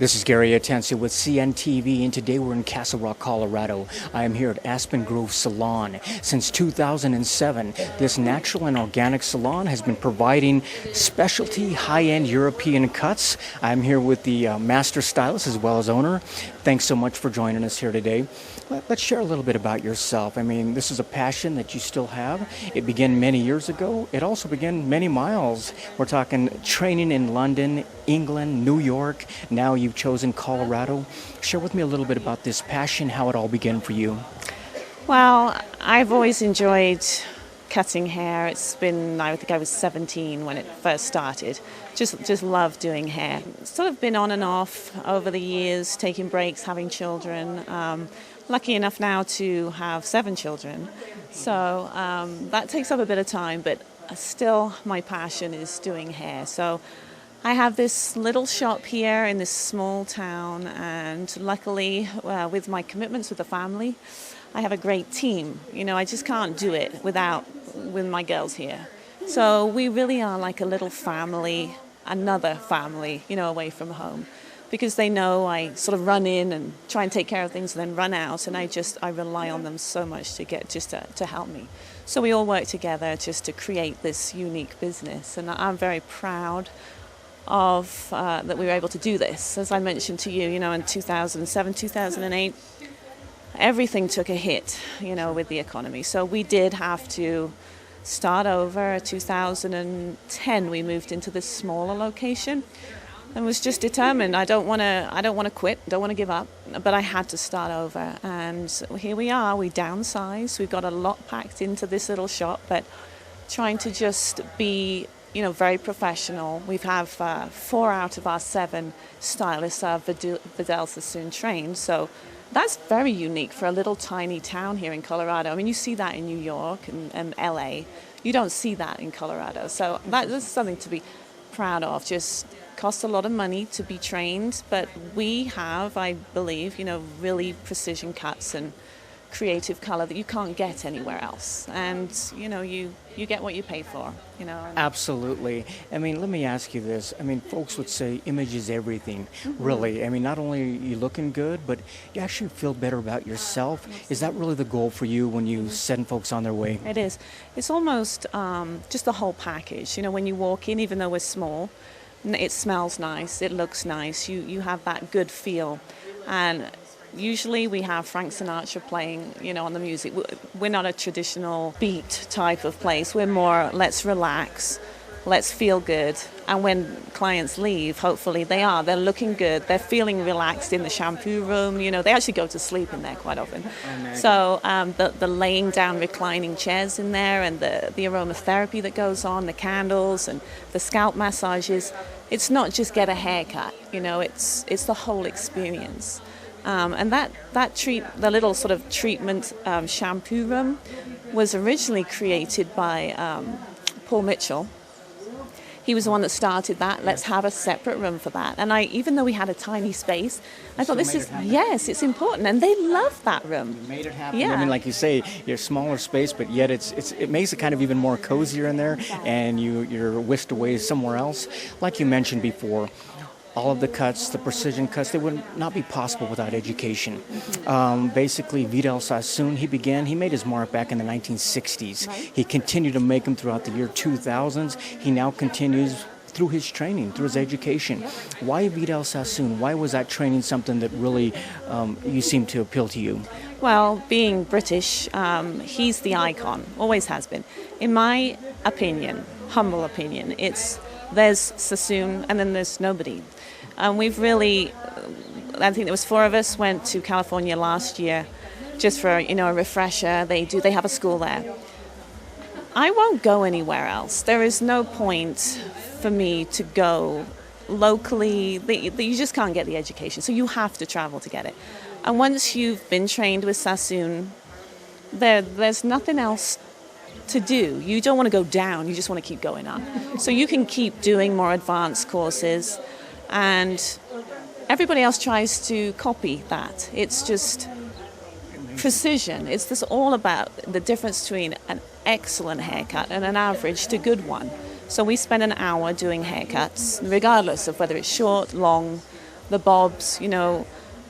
This is Gary Atencio with CNTV, and today we're in Castle Rock, Colorado. I am here at Aspen Grove Salon. Since 2007, this natural and organic salon has been providing specialty, high-end European cuts. I'm here with the master stylist as well as owner. Thanks so much for joining us here today. Let's share a little bit about yourself. I mean, this is a passion that you still have. It began many years ago. It also began many miles. We're talking training in London, England, New York. Now you've chosen Colorado. Share with me a little bit about this passion, how it all began for you. Well, I've always enjoyed cutting hair. It's been, I think I was 17 when it first started. Just love doing hair. Sort of been on and off over the years, taking breaks, having children. Lucky enough now to have 7 children. So that takes up a bit of time, but still my passion is doing hair. So I have this little shop here in this small town, and luckily with my commitments with the family, I have a great team. You know, I just can't do it with my girls here. So we really are like a little family, another family, you know, away from home. Because they know I sort of run in and try and take care of things and then run out, and I rely on them so much to help me. So we all work together just to create this unique business, and I'm very proud of that we were able to do this. As I mentioned to you, you know, in 2007, 2008, everything took a hit, you know, with the economy. So we did have to start over. 2010, we moved into this smaller location. And was just determined. I don't want to quit. Don't want to give up. But I had to start over. And here we are. We downsized. We've got a lot packed into this little shop, but trying to just be, you know, very professional. We have 4 out of our 7 stylists are Vidal Sassoon trained. So that's very unique for a little tiny town here in Colorado. I mean, you see that in New York and LA. You don't see that in Colorado. So that's something to be proud of. Just costs a lot of money to be trained, but we have, I believe, you know, really precision cuts and creative color that you can't get anywhere else. And, you know, you get what you pay for, you know. Absolutely. I mean, let me ask you this. I mean, folks would say image is everything, really. I mean, not only are you looking good, but you actually feel better about yourself. Is that really the goal for you when you send folks on their way? It is. It's almost just the whole package. You know, when you walk in, even though we're small, it smells nice, it looks nice, you have that good feel. And usually we have Frank Sinatra playing, you know, on the music. We're not a traditional beat type of place. We're more, let's relax, let's feel good. And when clients leave, hopefully they're looking good, they're feeling relaxed in the shampoo room. You know, they actually go to sleep in there quite often. So the laying down reclining chairs in there, and the aromatherapy that goes on, the candles and the scalp massages, it's not just get a haircut, you know, it's the whole experience. And the little sort of treatment shampoo room was originally created by Paul Mitchell. He was the one that started that. Let's have a separate room for that. And even though we had a tiny space, I thought yes, it's important. And they love that room. You made it happen. Yeah. I mean, like you say, you're smaller space, but yet it makes it kind of even more cozier in there, and you're whisked away somewhere else. Like you mentioned before, all of the cuts, the precision cuts, they would not be possible without education. Basically, Vidal Sassoon, he made his mark back in the 1960s. Right. He continued to make them throughout the year 2000s. He now continues through his training, through his education. Yep. Why Vidal Sassoon? Why was that training something that really you seem to appeal to you? Well, being British, he's the icon, always has been. In my opinion, humble opinion, there's Sassoon and then there's nobody. And we've really, I think there was 4 of us went to California last year just for, you know, a refresher. They have a school there. I won't go anywhere else. There is no point for me to go locally. You just can't get the education. So you have to travel to get it. And once you've been trained with Sassoon, there's nothing else to do. You don't want to go down, you just want to keep going up. So you can keep doing more advanced courses, and everybody else tries to copy that. It's just precision. It's just all about the difference between an excellent haircut and an average to good one. So we spend an hour doing haircuts, regardless of whether it's short, long, the bobs,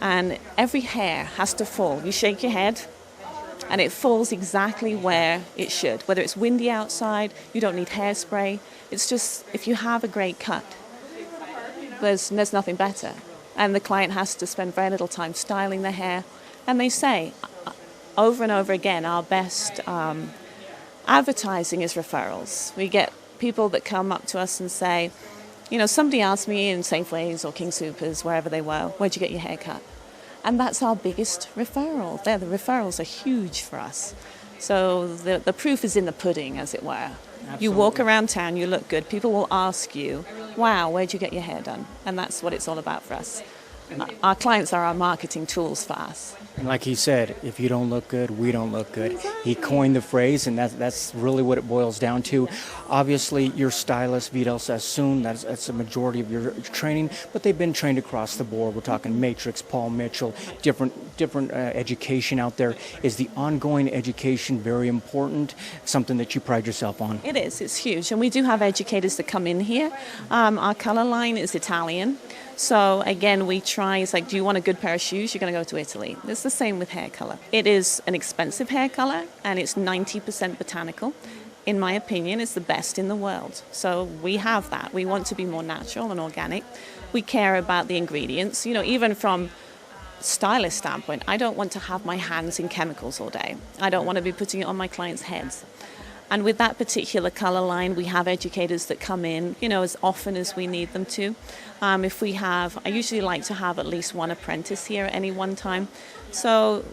and every hair has to fall. You shake your head, and it falls exactly where it should. Whether it's windy outside, you don't need hairspray. It's just, if you have a great cut, there's nothing better. And the client has to spend very little time styling their hair. And they say, over and over again, our best advertising is referrals. We get people that come up to us and say, somebody asked me in Safeways or King Soopers, wherever they were, where'd you get your hair cut? And that's our biggest referral. The referrals are huge for us. So the proof is in the pudding, as it were. Absolutely. You walk around town, you look good. People will ask you, wow, where'd you get your hair done? And that's what it's all about for us. Our clients are our marketing tools for us. And like he said, if you don't look good, we don't look good. He coined the phrase, and that's really what it boils down to. Obviously, your stylist, Vidal Sassoon, that's a majority of your training, but they've been trained across the board. We're talking Matrix, Paul Mitchell, different education out there. Is the ongoing education very important, something that you pride yourself on? It is. It's huge. And we do have educators that come in here. Our color line is Italian. So again, we try, it's like, do you want a good pair of shoes? You're going to go to Italy. It's the same with hair color. It is an expensive hair color, and it's 90% botanical. In my opinion, it's the best in the world. So we have that. We want to be more natural and organic. We care about the ingredients. Even from stylist standpoint, I don't want to have my hands in chemicals all day. I don't want to be putting it on my clients' heads. And with that particular color line, we have educators that come in, as often as we need them to. I usually like to have at least one apprentice here at any one time. So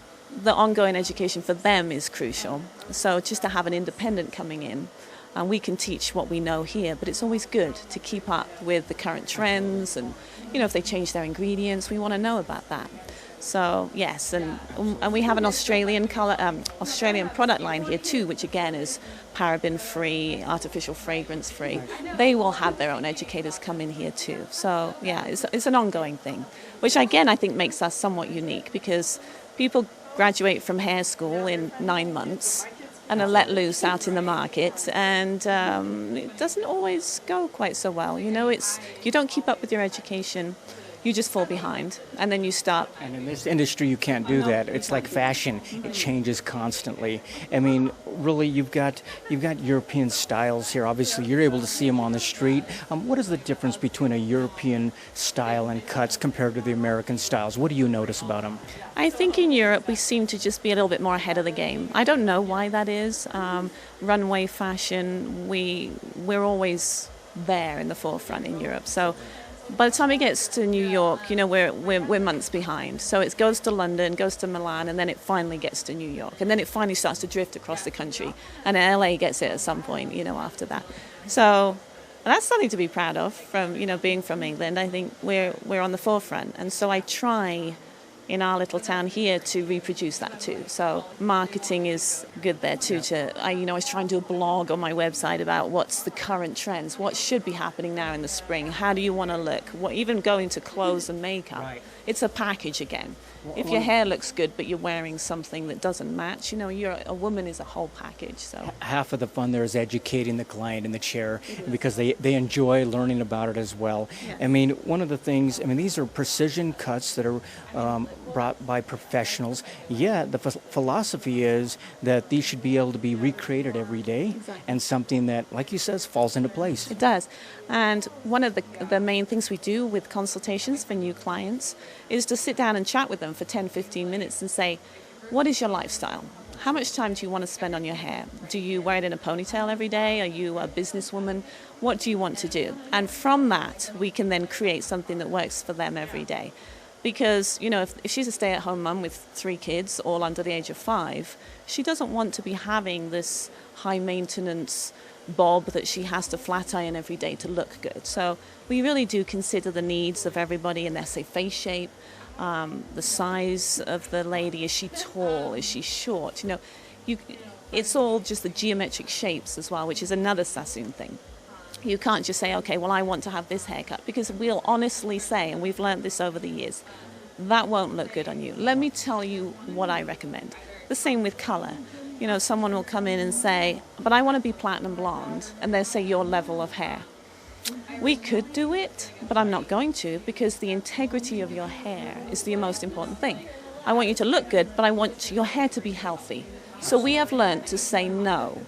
the ongoing education for them is crucial. So just to have an independent coming in, and we can teach what we know here, but it's always good to keep up with the current trends, and if they change their ingredients, we want to know about that. So yes, and we have an Australian product line here too, which again is paraben-free, artificial fragrance-free. They will have their own educators come in here too. So yeah, it's an ongoing thing, which again I think makes us somewhat unique, because people graduate from hair school in 9 months and are let loose out in the market, and it doesn't always go quite so well. You don't keep up with your education, you just fall behind, and then you start. And in this industry, you can't do that. It's like fashion; it changes constantly. I mean, really, you've got European styles here. Obviously, you're able to see them on the street. What is the difference between a European style and cuts compared to the American styles? What do you notice about them? I think in Europe we seem to just be a little bit more ahead of the game. I don't know why that is. Runway fashion, we're always there in the forefront in Europe. So by the time it gets to New York, we're months behind. So it goes to London, goes to Milan, and then it finally gets to New York. And then it finally starts to drift across the country. And LA gets it at some point, after that. So that's something to be proud of from, being from England. I think we're on the forefront. And so I try in our little town here to reproduce that too. So marketing is good there too. I was trying to do a blog on my website about what's the current trends, what should be happening now in the spring, how do you want to look, even going to clothes and makeup. Right. It's a package again. If your hair looks good but you're wearing something that doesn't match, a woman is a whole package. So half of the fun there is educating the client in the chair, because they enjoy learning about it as well. Yes. I mean, one of the things, these are precision cuts that are brought by professionals. Yeah, the philosophy is that these should be able to be recreated every day. Exactly. And something that, like you said, falls into place. It does. And one of the main things we do with consultations for new clients is to sit down and chat with them for 10-15 minutes and say, what is your lifestyle? How much time do you want to spend on your hair? Do you wear it in a ponytail every day? Are you a businesswoman? What do you want to do? And from that, we can then create something that works for them every day. Because, if she's a stay-at-home mum with 3 kids, all under the age of 5, she doesn't want to be having this high-maintenance bob that she has to flat iron every day to look good. So we really do consider the needs of everybody and their, say, face shape, the size of the lady. Is she tall? Is she short? It's all just the geometric shapes as well, which is another Sassoon thing. You can't just say, okay, well, I want to have this haircut, because we'll honestly say, and we've learned this over the years, that won't look good on you. Let me tell you what I recommend. The same with color. Someone will come in and say, but I want to be platinum blonde, and they'll say your level of hair. We could do it, but I'm not going to, because the integrity of your hair is the most important thing. I want you to look good, but I want your hair to be healthy. So we have learned to say no.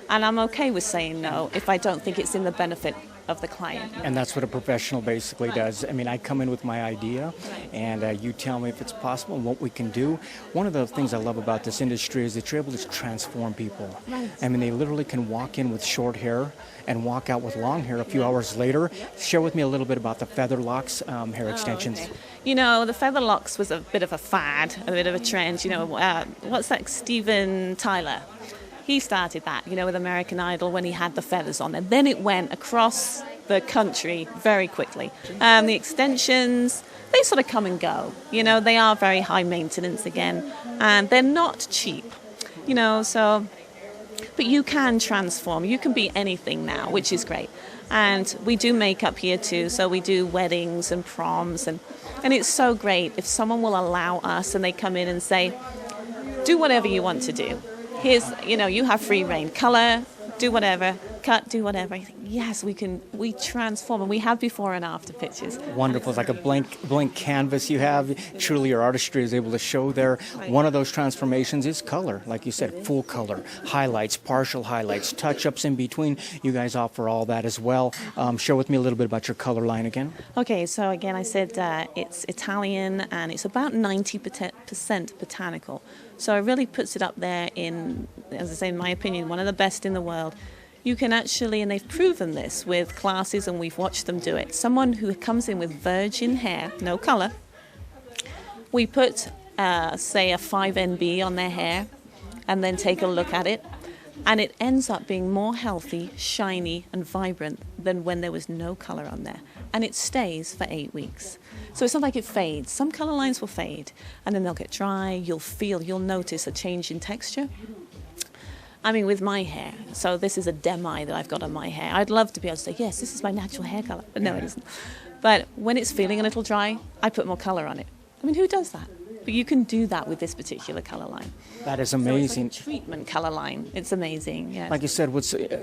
And I'm okay with saying no if I don't think it's in the benefit of the client. And that's what a professional basically does. I mean, I come in with my idea, and you tell me if it's possible and what we can do. One of the things I love about this industry is that you're able to transform people. Right. I mean, they literally can walk in with short hair and walk out with long hair a few hours later. Share with me a little bit about the feather locks hair extensions. Okay. You know, the feather locks was a bit of a fad, a bit of a trend. You know, what's that, Steven Tyler? He started that, you know, with American Idol when he had the feathers on there. Then it went across the country very quickly. The extensions, they sort of come and go. You know, they are very high maintenance again, and they're not cheap. You know, so, but you can transform. You can be anything now, which is great. And we do makeup here too, so we do weddings and proms, and it's so great if someone will allow us and they come in and say, do whatever you want to do. Here's, you know, you have free reign. Color, do whatever. Cut, do whatever. I think, yes, we transform, and we have before and after pictures. Wonderful. It's like a blank canvas you have. Truly, your artistry is able to show there. Right. One of those transformations is color. Like you said, full color, highlights, partial highlights, touch-ups in between. You guys offer all that as well. Share with me a little bit about your color line again. Okay, so again, I said it's Italian, and it's about 90% botanical. So it really puts it up there in, as I say, in my opinion, one of the best in the world. You can actually, and they've proven this with classes, and we've watched them do it. Someone who comes in with virgin hair, no color, we put, say, a 5NB on their hair, and then take a look at it, and it ends up being more healthy, shiny, and vibrant than when there was no color on there. And it stays for 8 weeks. So it's not like it fades. Some color lines will fade, and then they'll get dry. You'll notice a change in texture. I mean, with my hair, so this is a demi that I've got on my hair. I'd love to be able to say, yes, this is my natural hair color, but no, it isn't. But when it's feeling a little dry, I put more color on it. I mean, who does that? But you can do that with this particular color line. That is amazing. So it's like a treatment color line. It's amazing. Yeah. Like you said,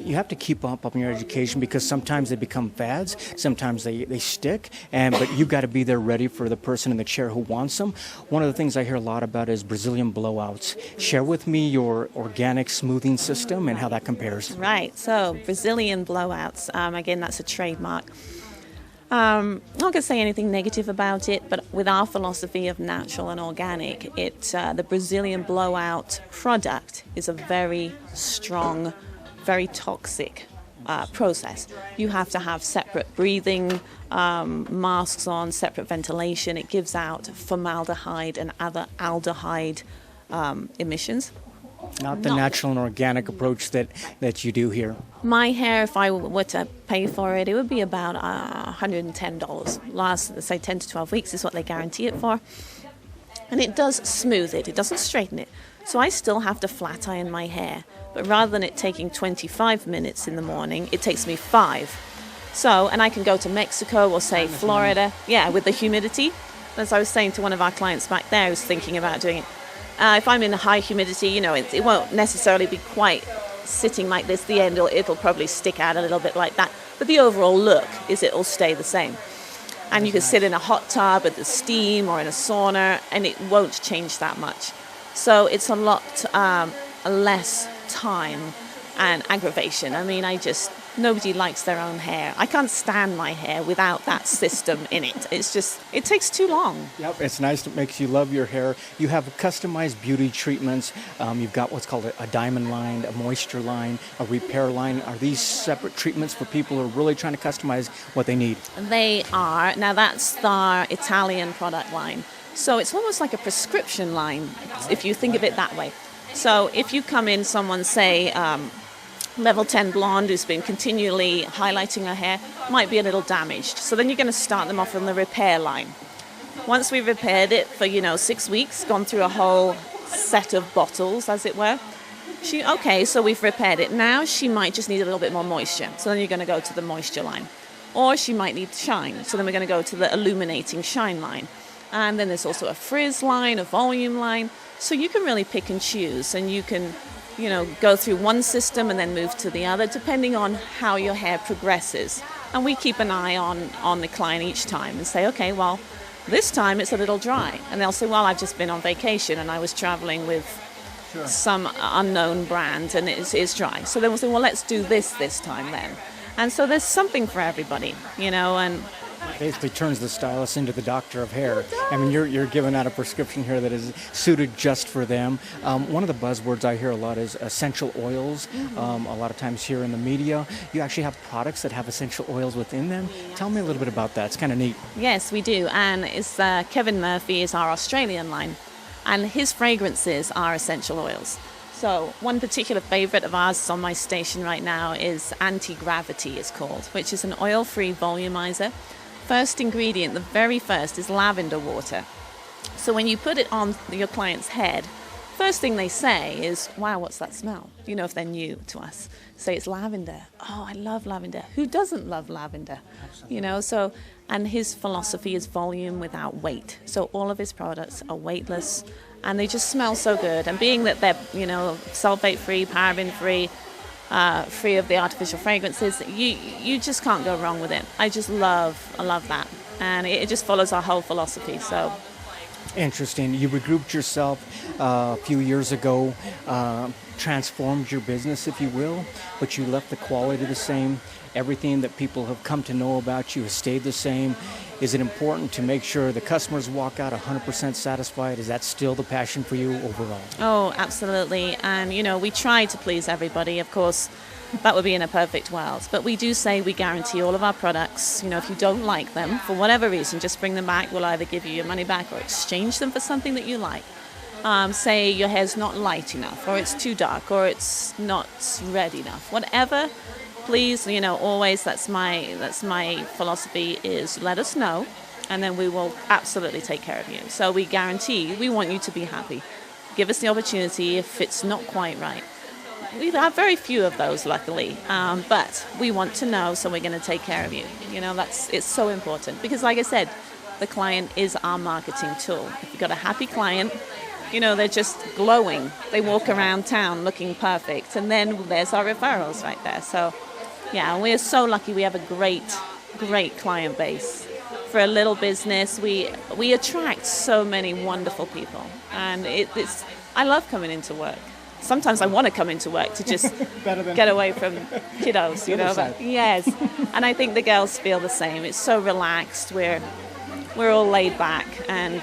you have to keep up on your education, because sometimes they become fads, sometimes they stick, but you've got to be there ready for the person in the chair who wants them. One of the things I hear a lot about is Brazilian blowouts. Share with me your organic smoothing system and how that compares. Right. So Brazilian blowouts. Again, that's a trademark. I'm not going to say anything negative about it, but with our philosophy of natural and organic, the Brazilian blowout product is a very strong, very toxic process. You have to have separate breathing masks on, separate ventilation. It gives out formaldehyde and other aldehyde emissions. Not the natural and organic approach that you do here. My hair, if I were to pay for it, it would be about $110. Last, say, 10 to 12 weeks is what they guarantee it for. And it does smooth it. It doesn't straighten it. So I still have to flat iron my hair. But rather than it taking 25 minutes in the morning, it takes me 5. So, and I can go to Mexico or, say, Florida, with the humidity. As I was saying to one of our clients back there who's thinking about doing it, if I'm in a high humidity, you know, it won't necessarily be quite sitting like this. The end, it'll probably stick out a little bit like that. But the overall look is it'll stay the same. And you can sit in a hot tub with the steam or in a sauna, and it won't change that much. So it's a lot less time and aggravation. I mean, nobody likes their own hair. I can't stand my hair without that system in it. It takes too long. Yep, it's nice. It makes you love your hair. You have customized beauty treatments. You've got what's called a diamond line, a moisture line, a repair line. Are these separate treatments for people who are really trying to customize what they need? They are. Now, that's our Italian product line. So it's almost like a prescription line, if you think of it that way. So if you come in, someone, say, level 10 blonde who's been continually highlighting her hair, might be a little damaged. So then you're going to start them off on the repair line. Once we've repaired it for, 6 weeks, gone through a whole set of bottles, as it were, so we've repaired it. Now she might just need a little bit more moisture. So then you're going to go to the moisture line. Or she might need shine. So then we're going to go to the illuminating shine line. And then there's also a frizz line, a volume line. So you can really pick and choose, and you can go through one system and then move to the other, depending on how your hair progresses. And we keep an eye on the client each time and say, okay, well, this time it's a little dry. And they'll say, well, I've just been on vacation and I was traveling with some unknown brand and it's dry. So then we'll say, well, let's do this time then. And so there's something for everybody, and Basically turns the stylist into the doctor of hair. I mean, you're giving out a prescription here that is suited just for them. One of the buzzwords I hear a lot is essential oils. A lot of times here in the media, you actually have products that have essential oils within them. Tell me a little bit about that. It's kind of neat. Yes, we do. And it's Kevin Murphy is our Australian line, and his fragrances are essential oils. So one particular favorite of ours on my station right now is Anti-Gravity, it's called, which is an oil-free volumizer. First ingredient, the very first, is lavender water. So when you put it on your client's head, first thing they say is, wow, what's that smell? If they're new to us. Say it's lavender. Oh, I love lavender. Who doesn't love lavender? Absolutely. And his philosophy is volume without weight. So all of his products are weightless and they just smell so good. And being that they're, sulfate-free, paraben-free, free of the artificial fragrances, you just can't go wrong with it. I love that, and it just follows our whole philosophy. So interesting. You regrouped yourself a few years ago, transformed your business, if you will, but you left the quality the same. Everything that people have come to know about you has stayed the same. Is it important to make sure the customers walk out 100% satisfied? Is that still the passion for you overall? Oh, absolutely. And, we try to please everybody. Of course, that would be in a perfect world. But we do say we guarantee all of our products. If you don't like them, for whatever reason, just bring them back. We'll either give you your money back or exchange them for something that you like. Say your hair's not light enough, or it's too dark, or it's not red enough. Whatever. Please, always that's my philosophy is let us know, and then we will absolutely take care of you. So we guarantee we want you to be happy. Give us the opportunity if it's not quite right. We have very few of those, luckily, but we want to know, so we're going to take care of you. It's so important because, like I said, the client is our marketing tool. If you've got a happy client, they're just glowing. They walk around town looking perfect, and then there's our referrals right there. So. Yeah, we're so lucky. We have a great client base. For a little business, we attract so many wonderful people, and I love coming into work. Sometimes I want to come into work to just get away from kiddos, But yes, and I think the girls feel the same. It's so relaxed. We're all laid back, and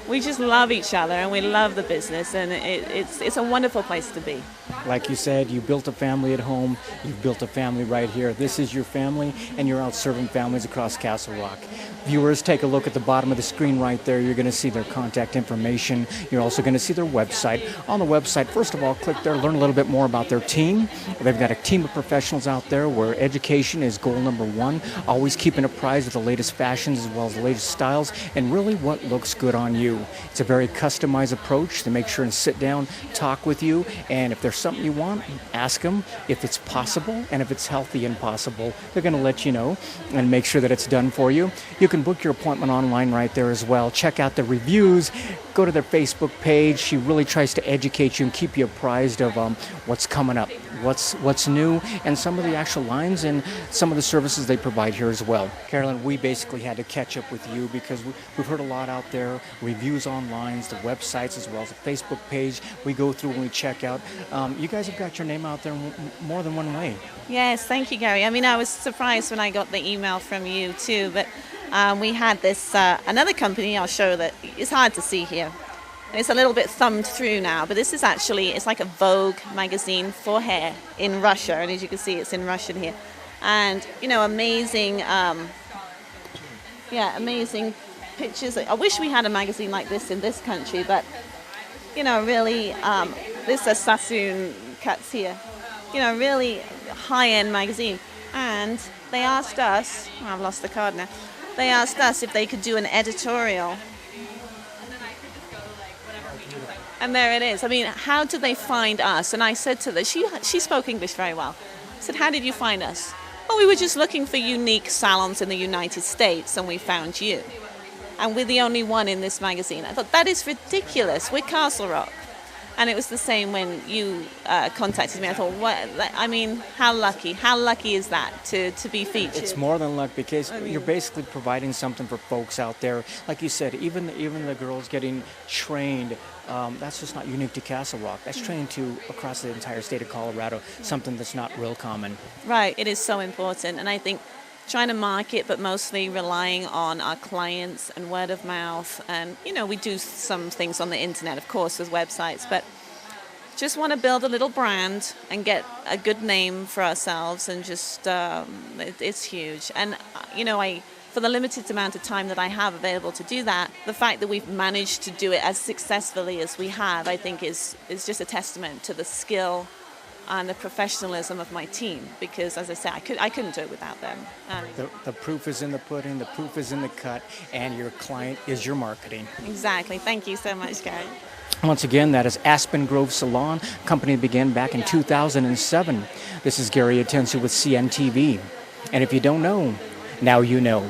we just love each other, and we love the business, and it's a wonderful place to be. Like you said, you built a family at home. You've built a family right here. This is your family, and you're out serving families across Castle Rock. Viewers, take a look at the bottom of the screen right there. You're going to see their contact information. You're also going to see their website. On the website, first of all, click there, learn a little bit more about their team. They've got a team of professionals out there where education is goal number one, always keeping apprised of the latest fashions as well as the latest styles, and really what looks good on you. It's a very customized approach to make sure and sit down, talk with you, and if there's something you want, ask them if it's possible, and if it's healthy and possible, they're going to let you know and make sure that it's done for you. You can book your appointment online right there as well. Check out the reviews, go to their Facebook page. She really tries to educate you and keep you apprised of what's coming up, what's new, and some of the actual lines and some of the services they provide here as well. Carolyn, we basically had to catch up with you because we've heard a lot out there, reviews online, the websites as well as the Facebook page. We go through and we check out. You guys have got your name out there in more than one way. Yes, thank you, Gary. I mean, I was surprised when I got the email from you too, but we had this another company. I'll show that it's hard to see here. It's a little bit thumbed through now, but this is actually, it's like a Vogue magazine for hair in Russia, and as you can see, it's in Russian here. And, amazing, amazing pictures. I wish we had a magazine like this in this country, but, really, this is Sassoon cuts here. Really high-end magazine. And they asked us, I've lost the card now, they asked us if they could do an editorial. And there it is. I mean, how did they find us? And I said to them, she spoke English very well. I said, how did you find us? Well, we were just looking for unique salons in the United States, and we found you. And we're the only one in this magazine. I thought, that is ridiculous. We're Castle Rock. And it was the same when you contacted me. I thought, what? I mean, how lucky? How lucky is that to be featured? It's more than luck because you're basically providing something for folks out there. Like you said, even the girls getting trained. That's just not unique to Castle Rock. That's trained to across the entire state of Colorado. Something that's not real common. Right. It is so important, and I think trying to market, but mostly relying on our clients and word of mouth. And, we do some things on the internet, of course, with websites, but just want to build a little brand and get a good name for ourselves. And just, it's huge. And, for the limited amount of time that I have available to do that, the fact that we've managed to do it as successfully as we have, I think is just a testament to the skill and the professionalism of my team, because, as I said, I couldn't do it without them. The proof is in the pudding, the proof is in the cut, and your client is your marketing. Exactly. Thank you so much, Gary. Once again, that is Aspen Grove Salon. Company began back in 2007. This is Gary Atensu with CNTV. And if you don't know, now you know.